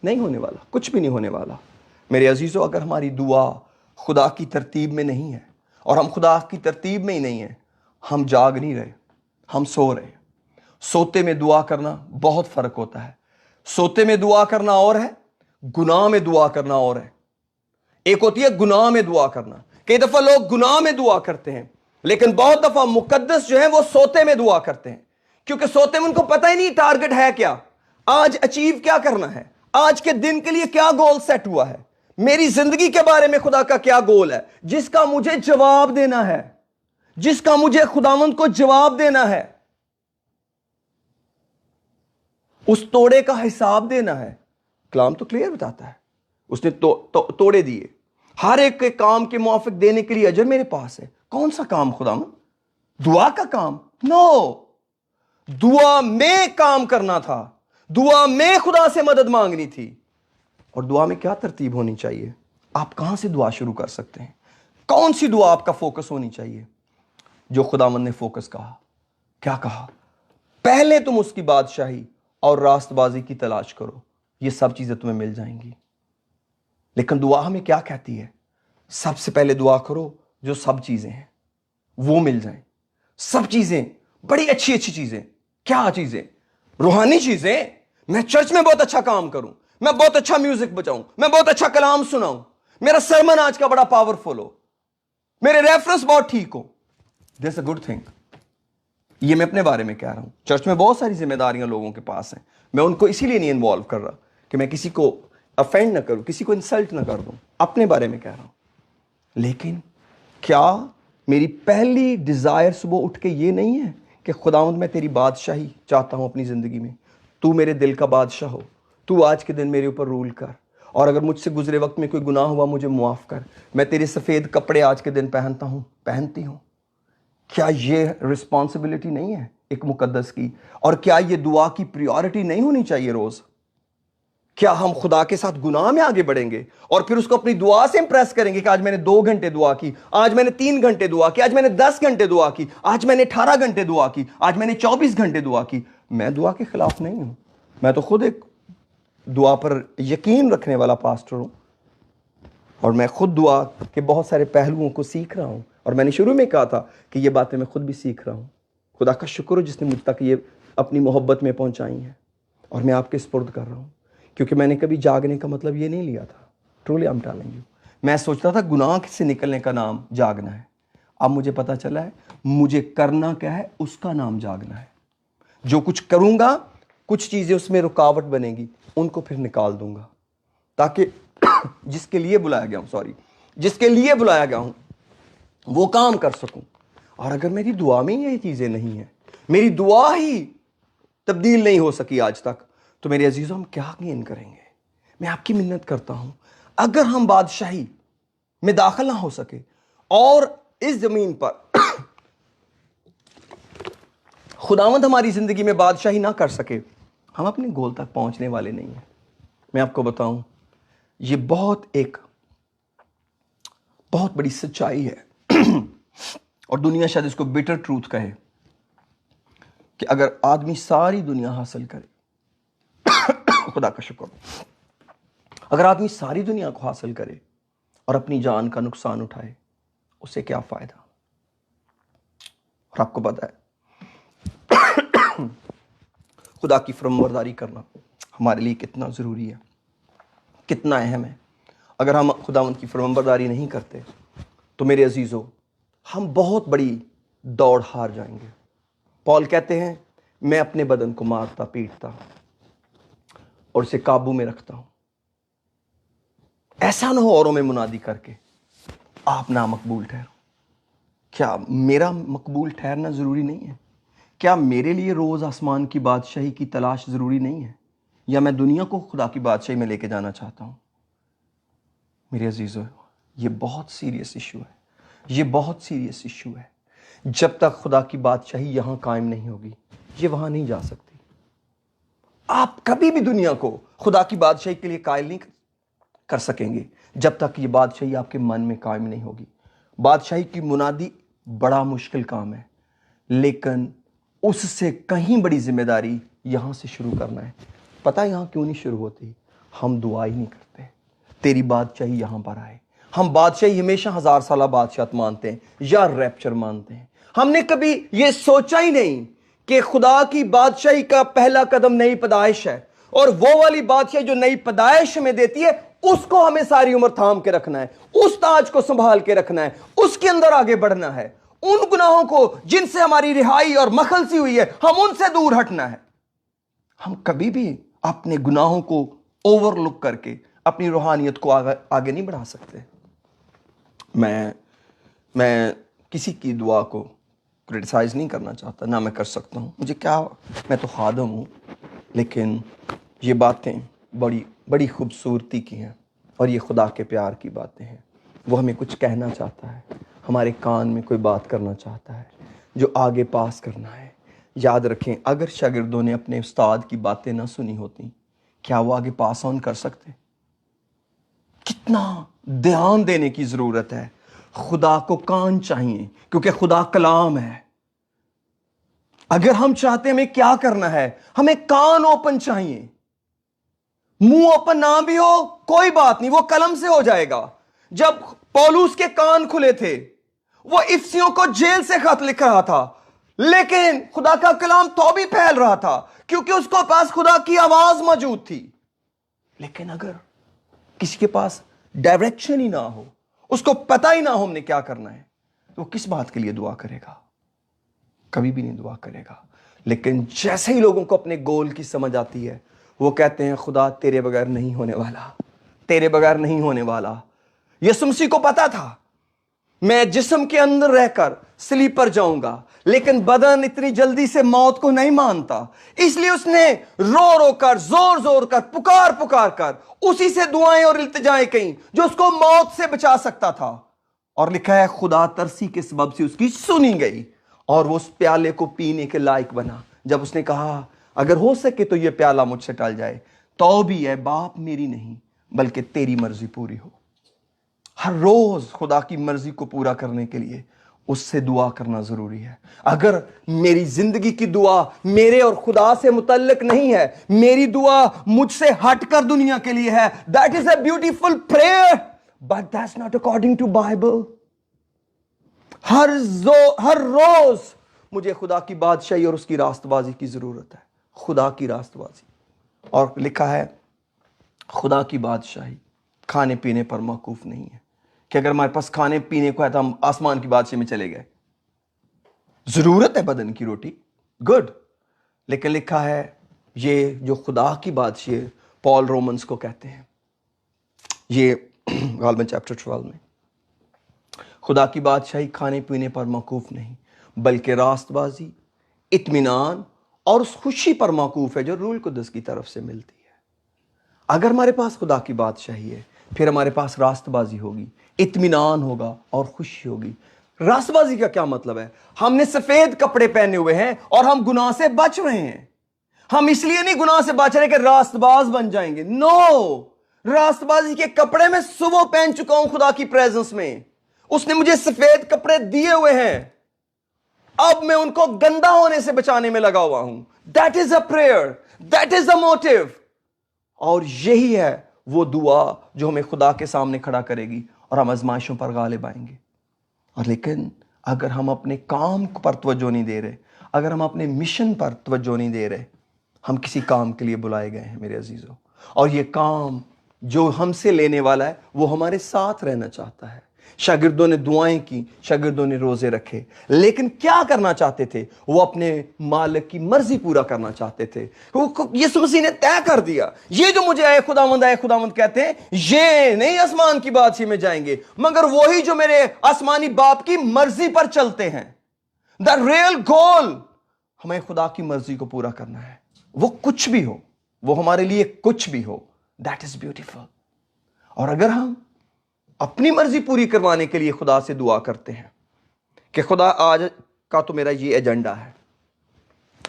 نہیں ہونے والا، کچھ بھی نہیں ہونے والا. میرے عزیزو، اگر ہماری دعا خدا کی ترتیب میں نہیں ہے اور ہم خدا کی ترتیب میں ہی نہیں ہیں، ہم جاگ نہیں رہے، ہم سو رہے ہیں. سوتے میں دعا کرنا بہت فرق ہوتا ہے. سوتے میں دعا کرنا اور ہے، گناہ میں دعا کرنا اور ہے. ایک ہوتی ہے گناہ میں دعا کرنا. کئی دفعہ لوگ گناہ میں دعا کرتے ہیں، لیکن بہت دفعہ مقدس جو ہیں وہ سوتے میں دعا کرتے ہیں، کیونکہ سوتے میں ان کو پتہ ہی نہیں ٹارگٹ ہے کیا، آج اچیو کیا کرنا ہے، آج کے دن کے لیے کیا گول سیٹ ہوا ہے، میری زندگی کے بارے میں خدا کا کیا گول ہے، جس کا مجھے جواب دینا ہے، جس کا مجھے خداوند کو جواب دینا ہے، اس توڑے کا حساب دینا ہے. کلام تو کلیئر بتاتا ہے، اس نے توڑے دیے، ہر ایک کے کام کے موافق دینے کے لیے اجر میرے پاس ہے. کون سا کام خداوند؟ دعا کا کام؟ نو، دعا میں کام کرنا تھا، دعا میں خدا سے مدد مانگنی تھی. اور دعا میں کیا ترتیب ہونی چاہیے؟ آپ کہاں سے دعا شروع کر سکتے ہیں؟ کون سی دعا آپ کا فوکس ہونی چاہیے؟ جو خداوند نے فوکس کہا. کیا کہا؟ پہلے تم اس کی بادشاہی اور راست بازی کی تلاش کرو، یہ سب چیزیں تمہیں مل جائیں گی. لیکن دعا ہمیں کیا کہتی ہے؟ سب سے پہلے دعا کرو جو سب چیزیں ہیں وہ مل جائیں. سب چیزیں، بڑی اچھی اچھی چیزیں. کیا چیزیں؟ روحانی چیزیں. میں چرچ میں بہت اچھا کام کروں، میں بہت اچھا میوزک بجاؤں، میں بہت اچھا کلام سناؤں، میرا سرمن آج کا بڑا پاورفل ہو، میرے ریفرنس بہت ٹھیک ہو. دس اے گڈ تھنگ. یہ میں اپنے بارے میں کہہ رہا ہوں. چرچ میں بہت ساری ذمہ داریاں لوگوں کے پاس ہیں، میں ان کو اسی لیے نہیں انوالو کر رہا کہ میں کسی کو افینڈ نہ کروں، کسی کو انسلٹ نہ کر دوں. اپنے بارے میں کہہ رہا ہوں. لیکن کیا میری پہلی ڈیزائر صبح اٹھ کے یہ نہیں ہے کہ خداوند میں تیری بادشاہی چاہتا ہوں اپنی زندگی میں، تو میرے دل کا بادشاہ ہو، تو آج کے دن میرے اوپر رول کر، اور اگر مجھ سے گزرے وقت میں کوئی گناہ ہوا مجھے معاف کر، میں تیرے سفید کپڑے آج کے دن پہنتا ہوں، پہنتی ہوں. کیا یہ رسپانسبلٹی نہیں ہے ایک مقدس کی؟ اور کیا یہ دعا کی پریورٹی نہیں ہونی چاہیے روز؟ کیا ہم خدا کے ساتھ گناہ میں آگے بڑھیں گے اور پھر اس کو اپنی دعا سے امپریس کریں گے کہ آج میں نے 2 گھنٹے دعا کی، آج میں نے 3 گھنٹے دعا کی، آج میں نے 10 گھنٹے دعا کی، آج میں نے 18 گھنٹے دعا کی، آج میں نے 24 گھنٹے دعا کی. میں دعا کے خلاف نہیں ہوں، میں تو خود ایک دعا پر یقین رکھنے والا پاسٹر ہوں، اور میں خود دعا کے بہت سارے پہلوؤں کو سیکھ رہا ہوں. اور میں نے شروع میں کہا تھا کہ یہ باتیں میں خود بھی سیکھ رہا ہوں. خدا کا شکر ہو جس نے مجھ تک یہ اپنی محبت میں پہنچائی ہیں، اور میں آپ کے سپرد کر رہا ہوں. کیونکہ میں نے کبھی جاگنے کا مطلب یہ نہیں لیا تھا. Truly I'm telling you. میں سوچتا تھا گناہ سے نکلنے کا نام جاگنا ہے. اب مجھے پتا چلا ہے مجھے کرنا کیا ہے، اس کا نام جاگنا ہے. جو کچھ کروں گا کچھ چیزیں اس میں رکاوٹ بنے گی، ان کو پھر نکال دوں گا، تاکہ جس کے لیے بلایا گیا ہوں جس کے لیے بلایا گیا ہوں وہ کام کر سکوں. اور اگر میری دعا میں یہ چیزیں نہیں ہیں، میری دعا ہی تبدیل نہیں ہو سکی آج تک، تو میرے عزیزوں ہم کیا گین کریں گے؟ میں آپ کی منت کرتا ہوں، اگر ہم بادشاہی میں داخل نہ ہو سکے اور اس زمین پر خداوند ہماری زندگی میں بادشاہی نہ کر سکے، ہم اپنے گول تک پہنچنے والے نہیں ہیں. میں آپ کو بتاؤں، یہ بہت بڑی سچائی ہے اور دنیا شاید اس کو بیٹر ٹروتھ کہے کہ اگر آدمی ساری دنیا حاصل کرے خدا کا شکر، اگر آدمی ساری دنیا کو حاصل کرے اور اپنی جان کا نقصان اٹھائے، اسے کیا فائدہ؟ اور آپ کو پتہ ہے خدا کی فرمانبرداری کرنا ہمارے لیے کتنا ضروری ہے، کتنا اہم ہے. اگر ہم خداوند کی فرمانبرداری نہیں کرتے تو میرے عزیزو ہم بہت بڑی دوڑ ہار جائیں گے. پال کہتے ہیں میں اپنے بدن کو مارتا پیٹتا اور اسے قابو میں رکھتا ہوں. ایسا نہ ہو اوروں میں منادی کر کے آپ نامقبول ٹھہرو. کیا میرا مقبول ٹھہرنا ضروری نہیں ہے؟ کیا میرے لیے روز آسمان کی بادشاہی کی تلاش ضروری نہیں ہے؟ یا میں دنیا کو خدا کی بادشاہی میں لے کے جانا چاہتا ہوں؟ میرے عزیزو یہ بہت سیریس ایشو ہے، یہ بہت سیریس ایشو ہے. جب تک خدا کی بادشاہی یہاں قائم نہیں ہوگی یہ وہاں نہیں جا سکتی. آپ کبھی بھی دنیا کو خدا کی بادشاہی کے لیے قائل نہیں کر سکیں گے جب تک یہ بادشاہی آپ کے من میں قائم نہیں ہوگی. بادشاہی کی منادی بڑا مشکل کام ہے، لیکن اس سے کہیں بڑی ذمہ داری یہاں سے شروع کرنا ہے۔ پتہ یہاں کیوں نہیں شروع ہوتی؟ ہم دعا ہی نہیں کرتے تیری بادشاہی یہاں پر آئے۔ ہم بادشاہی ہمیشہ 1000 سالہ بادشاہت مانتے ہیں یا ریپچر مانتے ہیں۔ ہم نے کبھی یہ سوچا ہی نہیں کہ خدا کی بادشاہی کا پہلا قدم نئی پیدائش ہے، اور وہ والی بادشاہی جو نئی پیدائش میں دیتی ہے اس کو ہمیں ساری عمر تھام کے رکھنا ہے، اس تاج کو سنبھال کے رکھنا ہے، اس کے اندر آگے بڑھنا ہے۔ ان گناہوں کو جن سے ہماری رہائی اور مخلصی ہوئی ہے، ہم ان سے دور ہٹنا ہے۔ ہم کبھی بھی اپنے گناہوں کو اوور لک کر کے اپنی روحانیت کو آگے نہیں بڑھا سکتے۔ میں کسی کی دعا کو کرٹیسائز نہیں کرنا چاہتا، نہ میں کر سکتا ہوں، مجھے کیا، میں تو خادم ہوں، لیکن یہ باتیں بڑی خوبصورتی کی ہیں، اور یہ خدا کے پیار کی باتیں ہیں۔ وہ ہمیں کچھ کہنا چاہتا ہے، ہمارے کان میں کوئی بات کرنا چاہتا ہے جو آگے پاس کرنا ہے۔ یاد رکھیں، اگر شاگردوں نے اپنے استاد کی باتیں نہ سنی ہوتی، کیا وہ آگے پاس آن کر سکتے؟ کتنا دھیان دینے کی ضرورت ہے۔ خدا کو کان چاہیے، کیونکہ خدا کلام ہے۔ اگر ہم چاہتے ہیں ہمیں کیا کرنا ہے، ہمیں کان اوپن چاہیے۔ منہ اوپن نہ بھی ہو کوئی بات نہیں، وہ قلم سے ہو جائے گا۔ جب پولوس کے کان کھلے تھے، وہ افسیوں کو جیل سے خط لکھ رہا تھا، لیکن خدا کا کلام تو بھی پھیل رہا تھا، کیونکہ اس کو پاس خدا کی آواز موجود تھی۔ لیکن اگر کسی کے پاس ڈائریکشن ہی نہ ہو، اس کو پتہ ہی نہ ہو ہم نے کیا کرنا ہے، تو وہ کس بات کے لیے دعا کرے گا؟ کبھی بھی نہیں دعا کرے گا۔ لیکن جیسے ہی لوگوں کو اپنے گول کی سمجھ آتی ہے، وہ کہتے ہیں خدا تیرے بغیر نہیں ہونے والا، تیرے بغیر نہیں ہونے والا۔ یسوع مسیح کو پتا تھا میں جسم کے اندر رہ کر صلیب پر جاؤں گا، لیکن بدن اتنی جلدی سے موت کو نہیں مانتا، اس لیے اس نے رو رو کر، زور زور کر، پکار کر اسی سے دعائیں اور التجائیں کیں جو اس کو موت سے بچا سکتا تھا۔ اور لکھا ہے خدا ترسی کے سبب سے اس کی سنی گئی، اور وہ اس پیالے کو پینے کے لائق بنا، جب اس نے کہا اگر ہو سکے تو یہ پیالہ مجھ سے ٹل جائے، تو بھی اے باپ میری نہیں بلکہ تیری مرضی پوری ہو۔ ہر روز خدا کی مرضی کو پورا کرنے کے لیے اس سے دعا کرنا ضروری ہے۔ اگر میری زندگی کی دعا میرے اور خدا سے متعلق نہیں ہے، میری دعا مجھ سے ہٹ کر دنیا کے لیے ہے، that is a beautiful prayer but that's not according to Bible۔ ہر روز مجھے خدا کی بادشاہی اور اس کی راست بازی کی ضرورت ہے، خدا کی راست بازی۔ اور لکھا ہے خدا کی بادشاہی کھانے پینے پر موقوف نہیں ہے، کہ اگر ہمارے پاس کھانے پینے کو ہے تو ہم آسمان کی بادشاہی میں چلے گئے۔ ضرورت ہے بدن کی روٹی، گڈ، لیکن لکھا ہے یہ جو خدا کی بادشاہی ہے، پال رومنز کو کہتے ہیں، یہ غالباً چیپٹر 12 میں، خدا کی بادشاہی کھانے پینے پر موقوف نہیں بلکہ راست بازی، اطمینان اور اس خوشی پر موقوف ہے جو روح القدس کی طرف سے ملتی ہے۔ اگر ہمارے پاس خدا کی بادشاہی ہے، پھر ہمارے پاس راست بازی ہوگی، اطمینان ہوگا اور خوشی ہوگی۔ راست بازی کا کیا مطلب ہے؟ ہم نے سفید کپڑے پہنے ہوئے ہیں اور ہم گناہ سے بچ رہے ہیں۔ ہم اس لیے نہیں گناہ سے بچ رہے کہ راست باز بن جائیں گے، نو، راست بازی کے کپڑے میں صبح پہن چکا ہوں خدا کی پریزنس میں، اس نے مجھے سفید کپڑے دیے ہوئے ہیں، اب میں ان کو گندا ہونے سے بچانے میں لگا ہوا ہوں۔ That is a prayer, that is a motive۔ اور یہی ہے وہ دعا جو ہمیں خدا کے سامنے کھڑا کرے گی اور ہم آزمائشوں پر غالب آئیں گے۔ اور لیکن اگر ہم اپنے کام پر توجہ نہیں دے رہے، اگر ہم اپنے مشن پر توجہ نہیں دے رہے، ہم کسی کام کے لیے بلائے گئے ہیں میرے عزیزوں، اور یہ کام جو ہم سے لینے والا ہے وہ ہمارے ساتھ رہنا چاہتا ہے۔ شاگردوں نے دعائیں کی، شاگردوں نے روزے رکھے، لیکن کیا کرنا چاہتے تھے؟ وہ اپنے مالک کی مرضی پورا کرنا چاہتے تھے۔ یسوع مسیح نے طے کر دیا، یہ جو مجھے اے خداوند کہتے ہیں، یہ نہیں آسمان کی بادشاہی میں جائیں گے، مگر وہی جو میرے آسمانی باپ کی مرضی پر چلتے ہیں۔ دا ریئل گول، ہمیں خدا کی مرضی کو پورا کرنا ہے، وہ کچھ بھی ہو، وہ ہمارے لیے کچھ بھی ہو، دیٹ از بیوٹیفل۔ اور اگر ہم اپنی مرضی پوری کروانے کے لیے خدا سے دعا کرتے ہیں کہ خدا آج کا تو میرا یہ ایجنڈا ہے،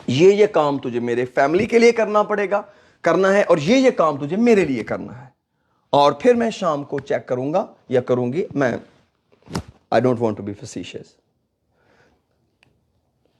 یہ کام تجھے میرے فیملی کے لیے کرنا ہے، اور یہ کام تجھے میرے لیے کرنا ہے، اور پھر میں شام کو چیک کروں گا یا کروں گی، میں I don't want to be facetious،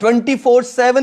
24/7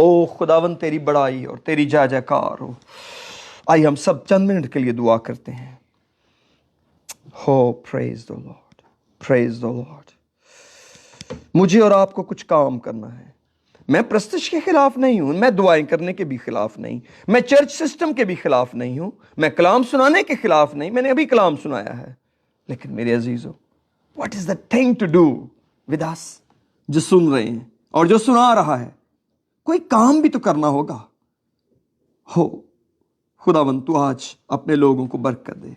او خداوند تیری بڑائی اور تیری جے جیکار ہو. آئیے ہم سب چند منٹ کے لیے دعا کرتے ہیں. ہو پریز the lord, praise the lord. مجھے اور آپ کو کچھ کام کرنا ہے. میں پرستش کے خلاف نہیں ہوں، میں دعائیں کرنے کے بھی خلاف نہیں، میں چرچ سسٹم کے بھی خلاف نہیں ہوں، میں کلام سنانے کے خلاف نہیں، میں نے ابھی کلام سنایا ہے. لیکن میرے عزیزو، what is the thing to do with اس؟ جو سن رہے ہیں اور جو سنا رہا ہے، کوئی کام بھی تو کرنا ہوگا. ہو خداوند تو آج اپنے لوگوں کو برکت دے.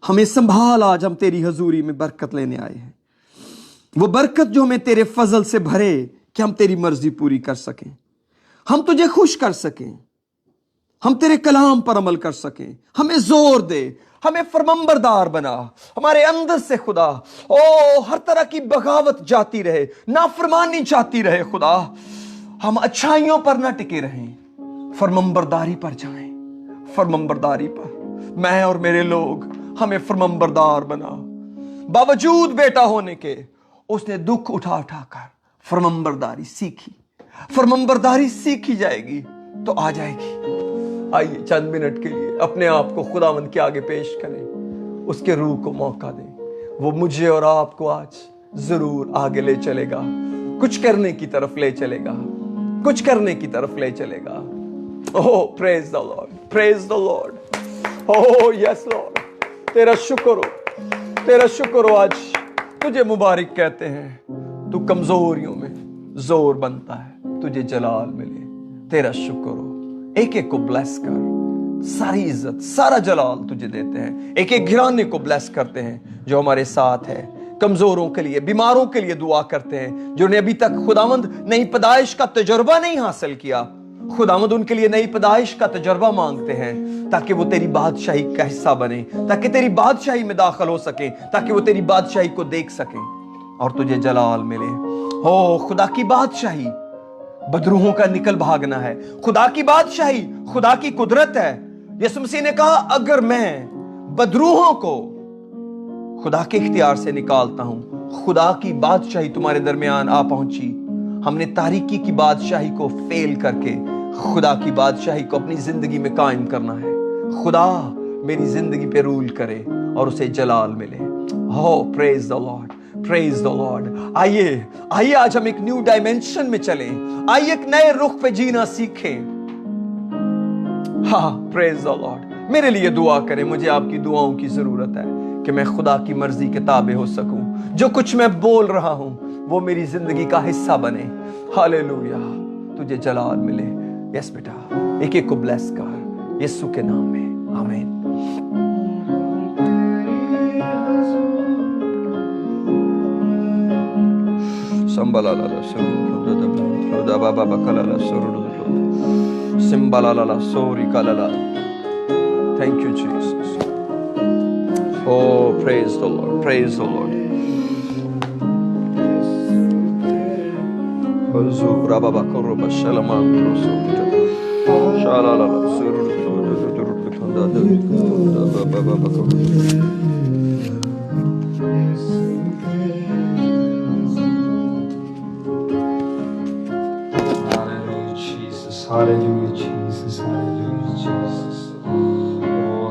ہمیں سنبھال، آج ہم تیری حضوری میں برکت لینے آئے ہیں. وہ برکت جو ہمیں تیرے فضل سے بھرے کہ ہم تیری مرضی پوری کر سکیں، ہم تجھے خوش کر سکیں، ہم تیرے کلام پر عمل کر سکیں. ہمیں زور دے، ہمیں فرمانبردار بنا. ہمارے اندر سے خدا ہر طرح کی بغاوت جاتی رہے، نافرمانی جاتی رہے. خدا ہم اچھائیوں پر نہ ٹکے رہیں، فرمانبرداری پر جائیں. فرمانبرداری پر میں اور میرے لوگ، ہمیں فرمانبردار بنا. باوجود بیٹا ہونے کے اس نے دکھ اٹھا اٹھا کر فرمانبرداری سیکھی. فرمانبرداری سیکھی جائے گی تو آ جائے گی. آئیے چند منٹ کے لیے اپنے آپ کو خداوند کے آگے پیش کریں، اس کے روح کو موقع دیں. وہ مجھے اور آپ کو آج ضرور آگے لے چلے گا، کچھ کرنے کی طرف لے چلے گا، کچھ کرنے کی طرف لے چلے گا. اوہ پریز دا لارڈ، پریز دا لارڈ. اوہ یس لارڈ، تیرا شکر ہو، تیرا شکر ہو. آج تجھے مبارک کہتے ہیں. تو کمزوریوں میں زور بنتا ہے، تجھے جلال ملے. تیرا شکر ہو. ایک ایک کو بلیس کر. ساری عزت، سارا جلال تجھے دیتے ہیں. ایک ایک گھرانے کو بلیس کرتے ہیں جو ہمارے ساتھ ہے. کمزوروں کے لیے، بیماروں کے لیے دعا کرتے ہیں جو نے ابھی تک خداوند نئی پیدائش کا تجربہ نہیں حاصل کیا. خداوند ان کے لیے نئی پیدائش کا تجربہ مانگتے ہیں تاکہ وہ تیری بادشاہی کا حصہ بنے، تاکہ تیری بادشاہی میں داخل ہو سکیں، تاکہ وہ تیری بادشاہی کو دیکھ سکیں اور تجھے جلال ملے. ہو خدا کی بادشاہی بدروحوں کا نکل بھاگنا ہے. خدا کی بادشاہی خدا کی قدرت ہے. یسوع مسیح نے کہا اگر میں بدروحوں کو خدا کے اختیار سے نکالتا ہوں، خدا کی بادشاہی تمہارے درمیان آ پہنچی. ہم نے تاریکی کی بادشاہی کو فیل کر کے خدا کی بادشاہی کو اپنی زندگی میں قائم کرنا ہے. خدا میری زندگی پہ رول کرے اور اسے جلال ملے. ہو پریز دا لارڈ، پریز دا لارڈ. آئیے آج ہم ایک نیو ڈائمینشن میں چلیں. آئیے ایک نئے رخ پہ جینا سیکھیں. ہاں پریز دا لارڈ. میرے لیے دعا کریں، مجھے آپ کی دعاؤں کی ضرورت ہے کہ میں خدا کی مرضی کے تابع ہو سکوں. جو کچھ میں بول رہا ہوں وہ میری زندگی کا حصہ بنے. ہاللیلویا، تجھے جلال ملے. یس بیٹا، ایک ایک کو بلیس کر یسوع کے نام میں. آمین. سمبلا لا لا سرو دا بابا بکلا لا سرو سمبلا لا لا سوری کلا لا. Thank you Jesus. Oh praise the Lord, praise the Lord. Zubra baba koroba shalaman roso shalala suru da baba baba. Hallelujah, Jesus. Hallelujah, Jesus. Oh,